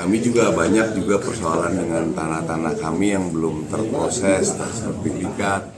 kami juga banyak juga persoalan dengan tanah-tanah kami yang belum terproses, tersertifikat.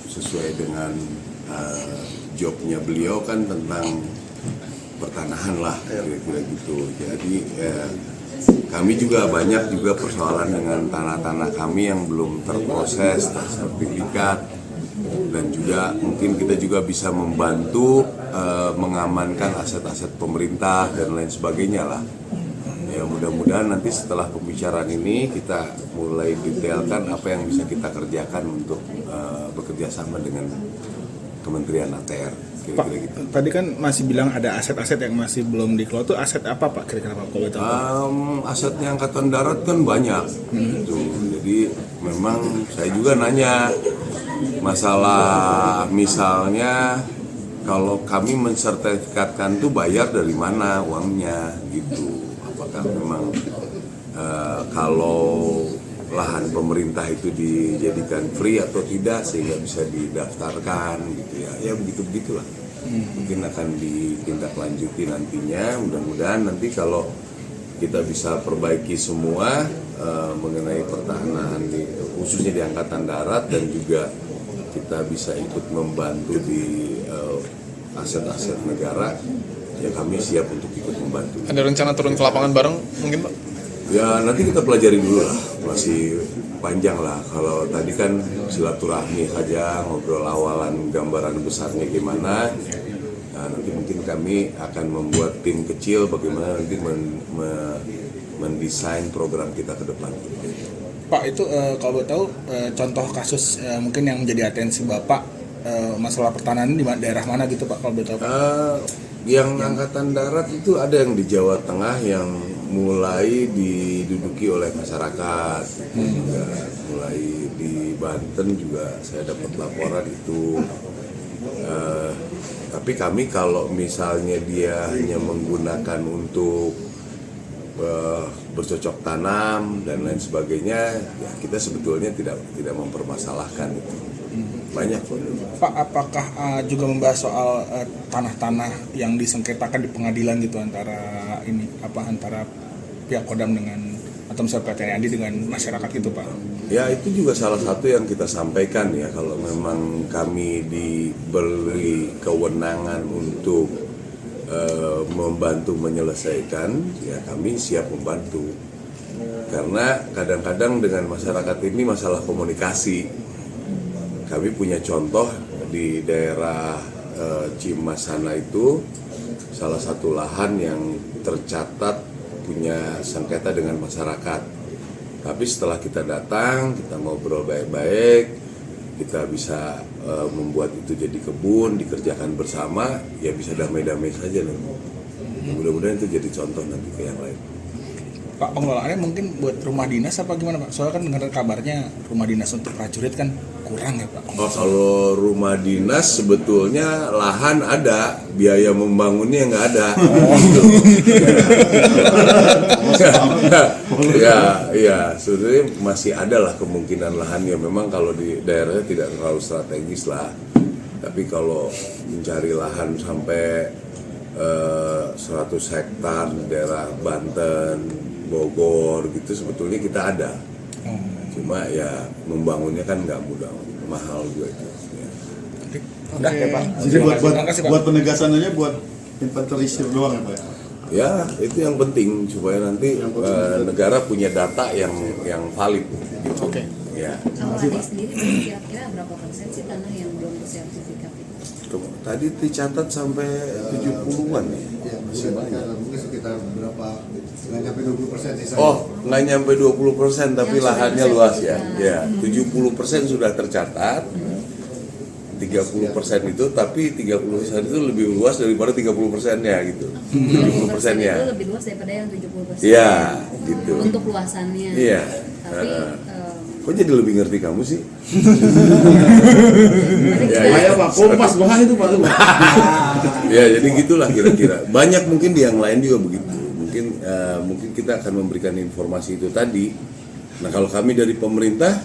Sesuai dengan jobnya beliau kan tentang pertanahan lah, kira-kira gitu. Jadi kami juga banyak juga persoalan dengan tanah-tanah kami yang belum terproses, tersertifikat, dan juga mungkin kita juga bisa membantu mengamankan aset-aset pemerintah dan lain sebagainya lah. Ya mudah-mudahan nanti setelah pembicaraan ini kita mulai detailkan apa yang bisa kita kerjakan untuk bekerja sama dengan Kementerian ATR. Pak, gitu. Tadi kan masih bilang ada aset-aset yang masih belum dikelola, itu aset apa Pak kira-kira Pak? Asetnya Angkatan Darat kan banyak, gitu. Jadi memang saya juga nanya masalah misalnya kalau kami mensertifikatkan itu bayar dari mana uangnya, gitu. Apakah memang kalau lahan pemerintah itu dijadikan free atau tidak sehingga bisa didaftarkan gitu ya begitu-begitulah. Mungkin akan ditindaklanjuti nantinya, mudah-mudahan nanti kalau kita bisa perbaiki semua mengenai pertahanan khususnya di Angkatan Darat, dan juga kita bisa ikut membantu di aset-aset negara, ya kami siap untuk ikut membantu. Ada rencana turun ke lapangan bareng mungkin Pak? Ya nanti kita pelajari dulu lah, masih panjang lah. Kalau tadi kan silaturahmi saja, ngobrol awalan gambaran besarnya gimana. Nah, nanti mungkin kami akan membuat tim kecil bagaimana nanti mendesain program kita ke depan. Pak, itu kalau boleh tahu contoh kasus mungkin yang menjadi atensi Bapak masalah pertanahan di daerah mana gitu Pak, kalau boleh tahu? Yang Angkatan Darat itu ada yang di Jawa Tengah yang mulai diduduki oleh masyarakat, juga mulai di Banten juga saya dapat laporan itu. Tapi kami kalau misalnya dia hanya menggunakan untuk bercocok tanam dan lain sebagainya, ya kita sebetulnya tidak mempermasalahkan itu. Banyak kok. Pak, apakah juga membahas soal tanah-tanah yang disengketakan di pengadilan gitu antara pihak Kodam dengan atau misalnya PT Andi dengan masyarakat gitu Pak? Ya itu juga salah satu yang kita sampaikan ya, kalau memang kami diberi kewenangan untuk membantu menyelesaikan, ya kami siap membantu. Karena kadang-kadang dengan masyarakat ini masalah komunikasi. Kami punya contoh di daerah Cimas sana itu, salah satu lahan yang tercatat punya sengketa dengan masyarakat. Tapi setelah kita datang, kita ngobrol baik-baik, kita bisa membuat itu jadi kebun, dikerjakan bersama, ya bisa damai-damai saja nanti. Mudah-mudahan itu jadi contoh nanti ke yang lain. Pak, pengelolaannya mungkin buat rumah dinas apa gimana Pak? Soalnya kan dengar kabarnya rumah dinas untuk prajurit kan kurang ya Pak? Oh, kalau rumah dinas sebetulnya lahan ada, biaya membangunnya nggak ada. Ya, sebenarnya masih ada lah kemungkinan lahannya. Memang kalau di daerahnya tidak terlalu strategis lah. Tapi kalau mencari lahan sampai 100 hektar di daerah Banten, Bogor gitu sebetulnya kita ada. Cuma ya membangunnya kan nggak mudah, mahal juga itu. Ya. Udah ya Pak. Jadi buat penegasannya buat inventarisir doang ya Pak? Ya itu yang penting supaya nanti negara punya data yang valid. Gitu. Oke. Ya. Kalau Adi sendiri kira-kira berapa persen sih tanah yang belum bersertifikat itu? Tadi dicatat sampai 70-an ya. Masih banyak. Mungkin sekitar berapa? Nggak nyampe 20% sih. Oh, nggak nyampe 20%, tapi lahannya luas ya. Ya, 70% sudah tercatat. 30% itu, tapi 30% itu lebih luas daripada 30%-nya gitu. 70%-nya itu lebih luas daripada yang 70%. Iya, gitu. Untuk luasannya. Iya. Tapi Kok jadi lebih ngerti kamu sih? Ya, Saya Pak Kompas bahan itu Pak. Ya jadi gitulah kira-kira. Banyak mungkin di yang lain juga begitu. Mungkin kita akan memberikan informasi itu tadi. Nah kalau kami dari pemerintah,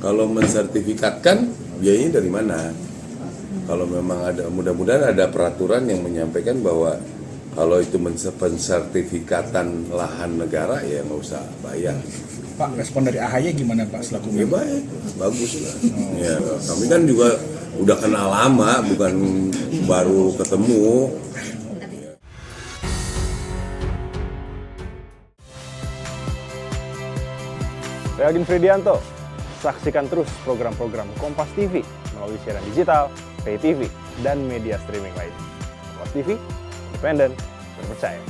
kalau mensertifikatkan biayanya dari mana? Kalau memang ada, mudah-mudahan ada peraturan yang menyampaikan bahwa kalau itu pensertifikatan lahan negara ya nggak usah bayar. Pak, respon dari AHY gimana Pak selaku Ya baik, bagus lah. Ya, kami kan juga udah kenal lama, bukan baru ketemu. Saya Agin Fridianto. Saksikan terus program-program Kompas TV melalui siaran digital, pay TV, dan media streaming lainnya. Kompas TV, independen, terpercaya.